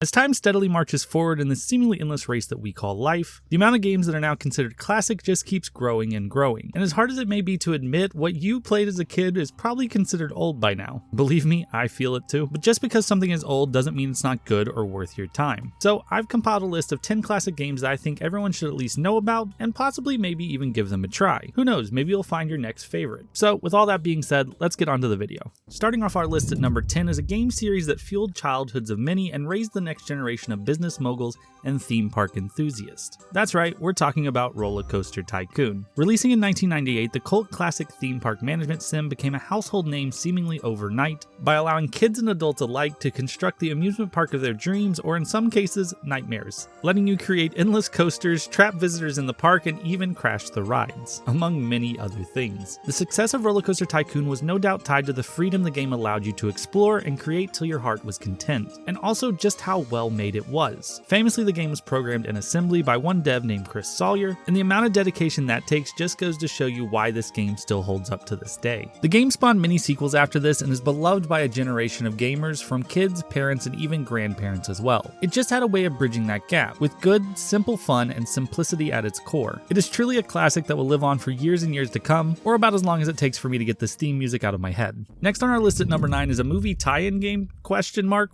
As time steadily marches forward in this seemingly endless race that we call life, the amount of games that are now considered classic just keeps growing and growing. And as hard as it may be to admit, what you played as a kid is probably considered old by now. Believe me, I feel it too. But just because something is old doesn't mean it's not good or worth your time. So I've compiled a list of 10 classic games that I think everyone should at least know about, and possibly maybe even give them a try. Who knows, maybe you'll find your next favorite. So with all that being said, let's get onto the video. Starting off our list at number 10 is a game series that fueled childhoods of many and raised the next generation of business moguls and theme park enthusiasts. That's right, we're talking about Roller Coaster Tycoon. Releasing in 1998, the cult classic theme park management sim became a household name seemingly overnight by allowing kids and adults alike to construct the amusement park of their dreams, or in some cases, nightmares, letting you create endless coasters, trap visitors in the park, and even crash the rides, among many other things. The success of Roller Coaster Tycoon was no doubt tied to the freedom the game allowed you to explore and create till your heart was content, and also just how well made it was. Famously, the game was programmed in assembly by one dev named Chris Sawyer, and the amount of dedication that takes just goes to show you why this game still holds up to this day. The game spawned many sequels after this and is beloved by a generation of gamers, from kids, parents, and even grandparents as well. It just had a way of bridging that gap, with good, simple fun and simplicity at its core. It is truly a classic that will live on for years and years to come, or about as long as it takes for me to get this theme music out of my head. Next on our list at number 9 is a movie tie-in game?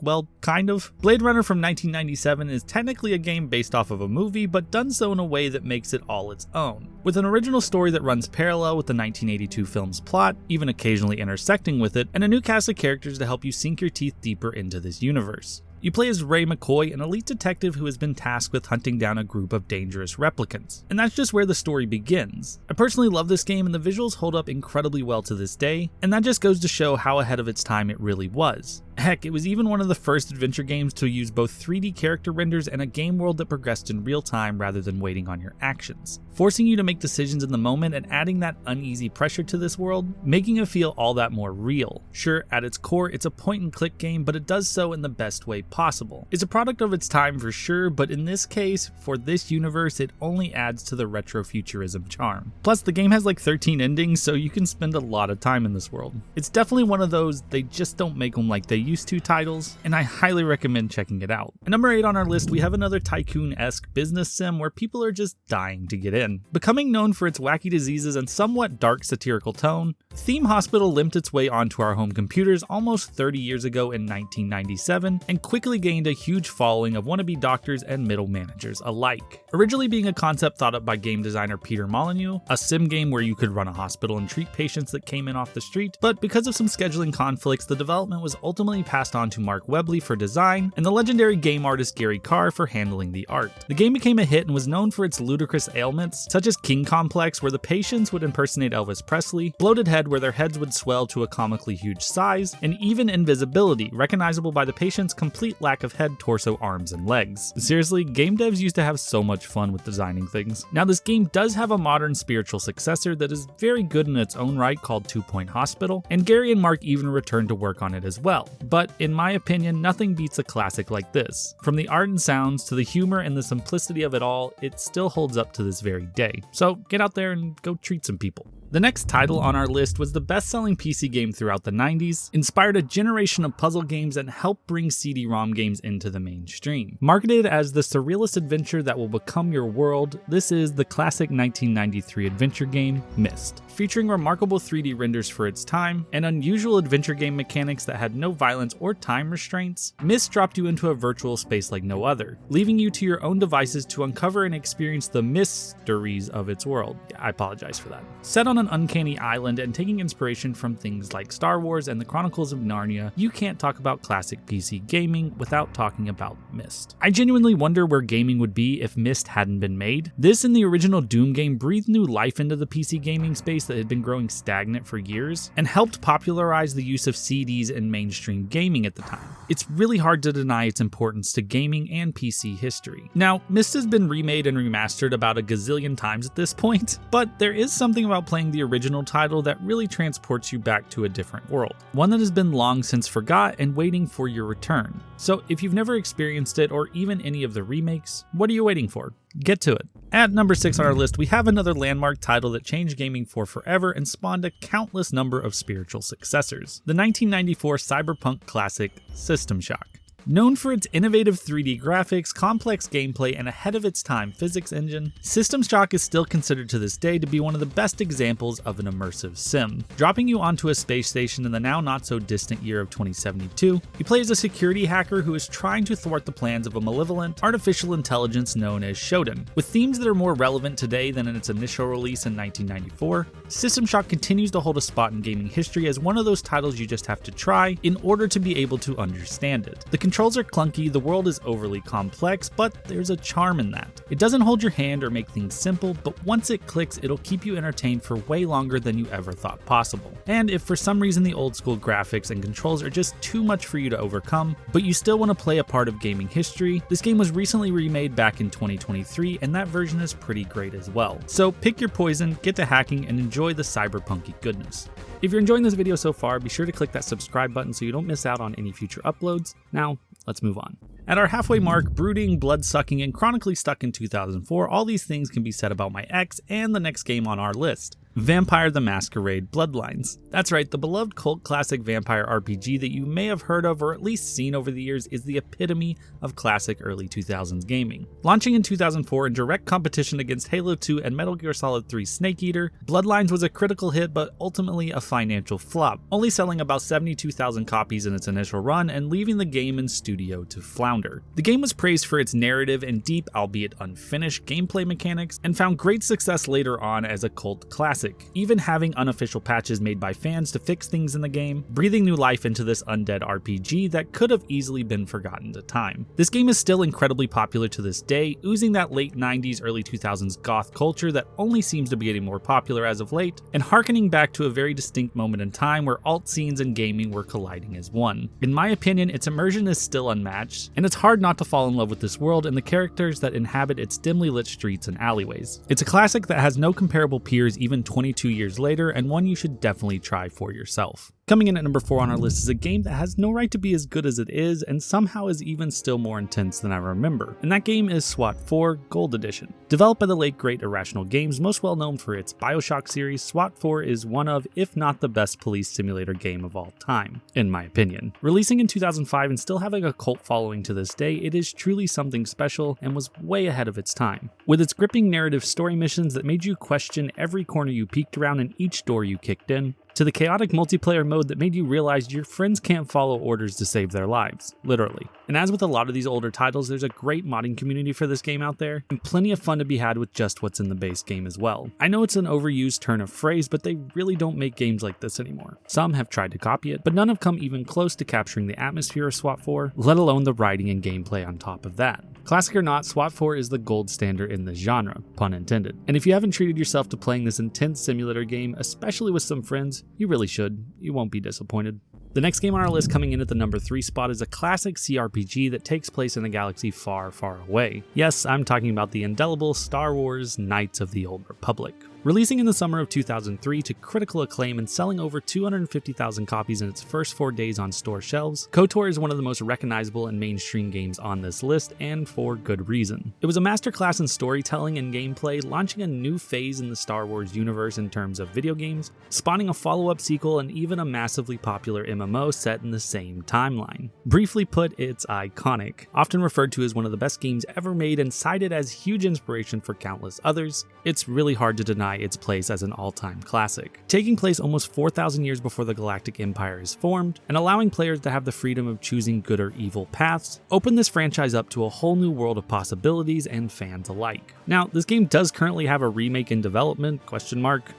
Well, kind of. Blade Runner from 1997 is technically a game based off of a movie, but done so in a way that makes it all its own. With an original story that runs parallel with the 1982 film's plot, even occasionally intersecting with it, and a new cast of characters to help you sink your teeth deeper into this universe. You play as Ray McCoy, an elite detective who has been tasked with hunting down a group of dangerous replicants. And that's just where the story begins. I personally love this game, and the visuals hold up incredibly well to this day, and that just goes to show how ahead of its time it really was. Heck, it was even one of the first adventure games to use both 3D character renders and a game world that progressed in real time rather than waiting on your actions, forcing you to make decisions in the moment and adding that uneasy pressure to this world, making it feel all that more real. Sure, at its core, it's a point-and-click game, but it does so in the best way possible. It's a product of its time for sure, but in this case, for this universe, it only adds to the retrofuturism charm. Plus, the game has like 13 endings, so you can spend a lot of time in this world. It's definitely one of those they just don't make them like they used to titles, and I highly recommend checking it out. At number 8 on our list, we have another Tycoon-esque business sim where people are just dying to get in. Becoming known for its wacky diseases and somewhat dark satirical tone, Theme Hospital limped its way onto our home computers almost 30 years ago in 1997, and quickly gained a huge following of wannabe doctors and middle managers alike. Originally being a concept thought up by game designer Peter Molyneux, a sim game where you could run a hospital and treat patients that came in off the street, but because of some scheduling conflicts, the development was ultimately passed on to Mark Webley for design and the legendary game artist Gary Carr for handling the art. The game became a hit and was known for its ludicrous ailments, such as King Complex, where the patients would impersonate Elvis Presley, bloated head, where their heads would swell to a comically huge size, and even invisibility, recognizable by the patient's complete lack of head, torso, arms, and legs. Seriously, game devs used to have so much fun with designing things. Now, this game does have a modern spiritual successor that is very good in its own right, called 2 Point Hospital, and Gary and Mark even returned to work on it as well. But in my opinion, nothing beats a classic like this. From the art and sounds to the humor and the simplicity of it all, it still holds up to this very day. So get out there and go treat some people. The next title on our list was the best-selling PC game throughout the 90s, inspired a generation of puzzle games, and helped bring CD-ROM games into the mainstream. Marketed as the surrealist adventure that will become your world, this is the classic 1993 adventure game, Myst. Featuring remarkable 3D renders for its time, and unusual adventure game mechanics that had no violence or time restraints, Myst dropped you into a virtual space like no other, leaving you to your own devices to uncover and experience the mysteries of its world. I apologize for that. Set on an uncanny island and taking inspiration from things like Star Wars and the Chronicles of Narnia, you can't talk about classic PC gaming without talking about Myst. I genuinely wonder where gaming would be if Myst hadn't been made. This and the original Doom game breathed new life into the PC gaming space that had been growing stagnant for years, and helped popularize the use of CDs in mainstream gaming at the time. It's really hard to deny its importance to gaming and PC history. Now, Myst has been remade and remastered about a gazillion times at this point, but there is something about playing the original title that really transports you back to a different world, one that has been long since forgot and waiting for your return. So if you've never experienced it or even any of the remakes, what are you waiting for? Get to it. At number 6 on our list, we have another landmark title that changed gaming for forever and spawned a countless number of spiritual successors, the 1994 cyberpunk classic System Shock. Known for its innovative 3D graphics, complex gameplay, and ahead-of-its-time physics engine, System Shock is still considered to this day to be one of the best examples of an immersive sim. Dropping you onto a space station in the now not-so-distant year of 2072, you play as a security hacker who is trying to thwart the plans of a malevolent artificial intelligence known as Shodan. With themes that are more relevant today than in its initial release in 1994, System Shock continues to hold a spot in gaming history as one of those titles you just have to try in order to be able to understand it. The controls are clunky, the world is overly complex, but there's a charm in that. It doesn't hold your hand or make things simple, but once it clicks, it'll keep you entertained for way longer than you ever thought possible. And if for some reason the old school graphics and controls are just too much for you to overcome, but you still want to play a part of gaming history, this game was recently remade back in 2023, and that version is pretty great as well. So pick your poison, get to hacking, and enjoy the cyberpunky goodness. If you're enjoying this video so far, be sure to click that subscribe button so you don't miss out on any future uploads. Now, let's move on. At our halfway mark, brooding, blood-sucking, and chronically stuck in 2004, all these things can be said about my ex and the next game on our list. Vampire the Masquerade Bloodlines. That's right, the beloved cult classic vampire RPG that you may have heard of or at least seen over the years is the epitome of classic early 2000s gaming. Launching in 2004 in direct competition against Halo 2 and Metal Gear Solid 3 Snake Eater, Bloodlines was a critical hit but ultimately a financial flop, only selling about 72,000 copies in its initial run and leaving the game in studio to flounder. The game was praised for its narrative and deep, albeit unfinished, gameplay mechanics, and found great success later on as a cult classic, even having unofficial patches made by fans to fix things in the game, breathing new life into this undead RPG that could have easily been forgotten to time. This game is still incredibly popular to this day, oozing that late 90s, early 2000s goth culture that only seems to be getting more popular as of late, and harkening back to a very distinct moment in time where alt scenes and gaming were colliding as one. In my opinion, its immersion is still unmatched, and it's hard not to fall in love with this world and the characters that inhabit its dimly lit streets and alleyways. It's a classic that has no comparable peers even 22 years later, and one you should definitely try for yourself. Coming in at number 4 on our list is a game that has no right to be as good as it is, and somehow is even still more intense than I remember. And that game is SWAT 4 Gold Edition. Developed by the late great Irrational Games, most well known for its BioShock series, SWAT 4 is one of, if not the best police simulator game of all time, in my opinion. Releasing in 2005 and still having a cult following to this day, it is truly something special and was way ahead of its time. With its gripping narrative story missions that made you question every corner you peeked around and each door you kicked in, to the chaotic multiplayer mode that made you realize your friends can't follow orders to save their lives, literally. And as with a lot of these older titles, there's a great modding community for this game out there, and plenty of fun to be had with just what's in the base game as well. I know it's an overused turn of phrase, but they really don't make games like this anymore. Some have tried to copy it, but none have come even close to capturing the atmosphere of SWAT 4, let alone the writing and gameplay on top of that. Classic or not, SWAT 4 is the gold standard in the genre, pun intended. And if you haven't treated yourself to playing this intense simulator game, especially with some friends, you really should. You won't be disappointed. The next game on our list, coming in at the number 3 spot, is a classic CRPG that takes place in a galaxy far, far away. Yes, I'm talking about the indelible Star Wars Knights of the Old Republic. Releasing in the summer of 2003 to critical acclaim and selling over 250,000 copies in its first 4 days on store shelves, KOTOR is one of the most recognizable and mainstream games on this list, and for good reason. It was a masterclass in storytelling and gameplay, launching a new phase in the Star Wars universe in terms of video games, spawning a follow-up sequel and even a massively popular MMO set in the same timeline. Briefly put, it's iconic. Often referred to as one of the best games ever made and cited as huge inspiration for countless others, it's really hard to deny its place as an all-time classic. Taking place almost 4,000 years before the Galactic Empire is formed, and allowing players to have the freedom of choosing good or evil paths, opened this franchise up to a whole new world of possibilities and fans alike. Now, this game does currently have a remake in development, ? It's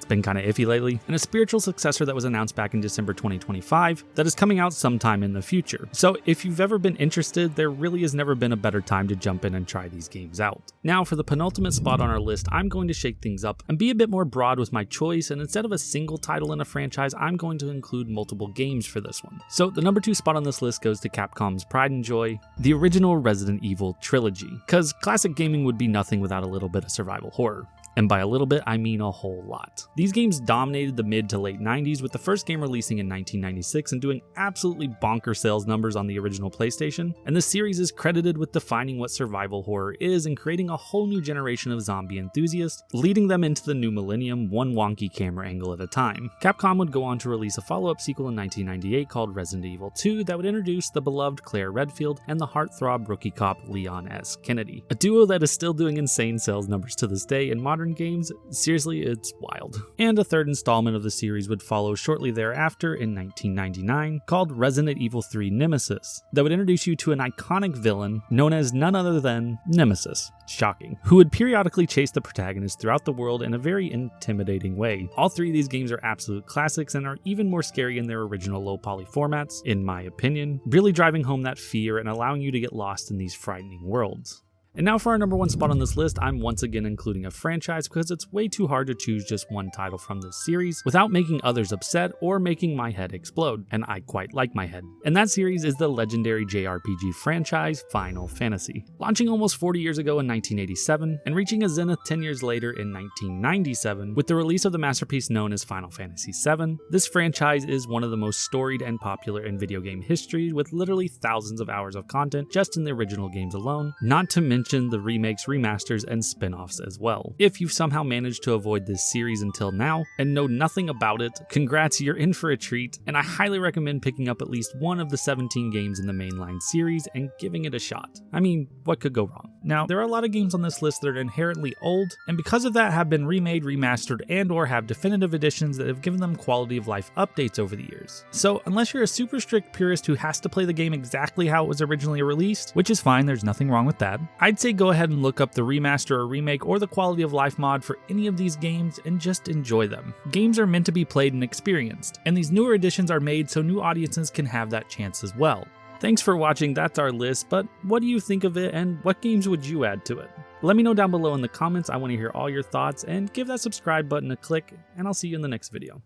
been kinda iffy lately, and a spiritual successor that was announced back in December 2025 that is coming out sometime in the future. So if you've ever been interested, there really has never been a better time to jump in and try these games out. Now, for the penultimate spot on our list, I'm going to shake things up and be a bit more broad with my choice, and instead of a single title in a franchise, I'm going to include multiple games for this one. So the number 2 spot on this list goes to Capcom's pride and joy, the original Resident Evil trilogy, because classic gaming would be nothing without a little bit of survival horror. And by a little bit, I mean a whole lot. These games dominated the mid to late 90s, with the first game releasing in 1996 and doing absolutely bonkers sales numbers on the original PlayStation, and the series is credited with defining what survival horror is and creating a whole new generation of zombie enthusiasts, leading them into the new millennium one wonky camera angle at a time. Capcom would go on to release a follow-up sequel in 1998 called Resident Evil 2 that would introduce the beloved Claire Redfield and the heartthrob rookie cop Leon S. Kennedy, a duo that is still doing insane sales numbers to this day in modern games. Seriously, it's wild. And a third installment of the series would follow shortly thereafter in 1999 called Resident Evil 3 Nemesis that would introduce you to an iconic villain known as none other than Nemesis. Shocking. Who would periodically chase the protagonist throughout the world in a very intimidating way. All three of these games are absolute classics and are even more scary in their original low poly formats, in my opinion, really driving home that fear and allowing you to get lost in these frightening worlds. And now for our number one spot on this list, I'm once again including a franchise because it's way too hard to choose just one title from this series without making others upset or making my head explode, and I quite like my head. And that series is the legendary JRPG franchise Final Fantasy. Launching almost 40 years ago in 1987 and reaching a zenith 10 years later in 1997 with the release of the masterpiece known as Final Fantasy VII, this franchise is one of the most storied and popular in video game history, with literally thousands of hours of content just in the original games alone, not to mention the remakes, remasters, and spin-offs as well. If you've somehow managed to avoid this series until now and know nothing about it, congrats, you're in for a treat, and I highly recommend picking up at least one of the 17 games in the mainline series and giving it a shot. I mean, what could go wrong? Now, there are a lot of games on this list that are inherently old, and because of that have been remade, remastered, and or have definitive editions that have given them quality of life updates over the years. So unless you're a super strict purist who has to play the game exactly how it was originally released, which is fine, there's nothing wrong with that, I'd say go ahead and look up the remaster or remake or the quality of life mod for any of these games and just enjoy them. Games are meant to be played and experienced, and these newer editions are made so new audiences can have that chance as well. Thanks for watching, that's our list, but what do you think of it and what games would you add to it? Let me know down below in the comments, I want to hear all your thoughts, and give that subscribe button a click, and I'll see you in the next video.